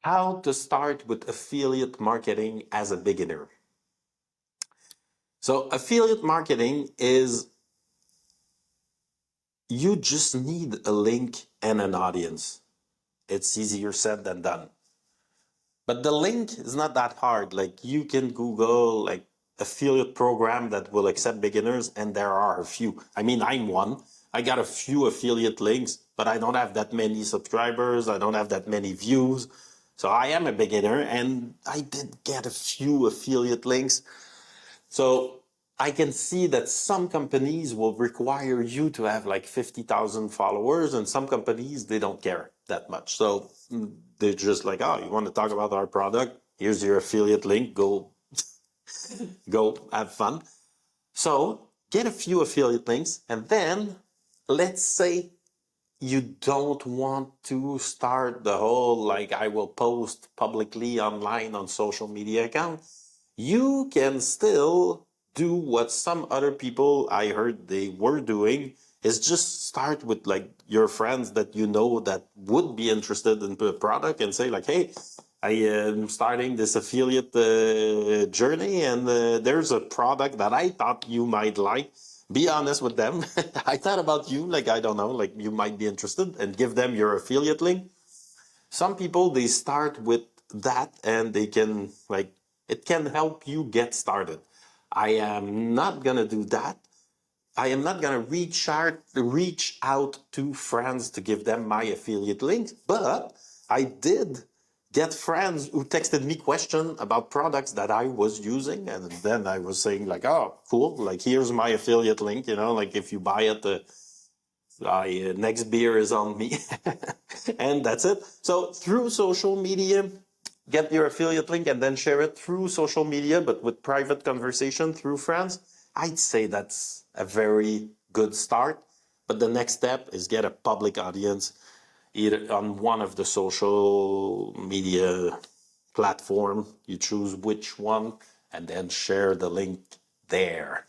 How to start with affiliate marketing as a beginner. So affiliate marketing is, you just need a link and an audience. It's easier said than done. But the link is not that hard. Like, you can Google like affiliate program that will accept beginners, and there are a few. I mean, I'm one. I got a few affiliate links, but I don't have that many subscribers. I don't have that many views. So I am a beginner, and I did get a few affiliate links. So I can see that some companies will require you to have like 50,000 followers, and some companies, they don't care that much. So they're just like, oh, you want to talk about our product? Here's your affiliate link. Go have fun. So get a few affiliate links, and then let's say you don't want to start the whole, like, I will post publicly online on social media account. You can still do what some other people I heard they were doing, is just start with like your friends that you know that would be interested in the product, and say like, hey, I am starting this affiliate journey, and there's a product that I thought you might like. Be honest with them. I thought about you, like, I don't know, like you might be interested, and give them your affiliate link. Some people, they start with that, and they can, like, it can help you get started. I am not gonna do that. I am not gonna reach out to friends to give them my affiliate links, but I did get friends who texted me questions about products that I was using, and then I was saying like, oh, cool, like, here's my affiliate link, like, if you buy it, next beer is on me. And that's it. So through social media, get your affiliate link and then share it through social media, but with private conversation through friends. I'd say that's a very good start. But the next step is get a public audience, either on one of the social media platform. You choose which one, and then share the link there.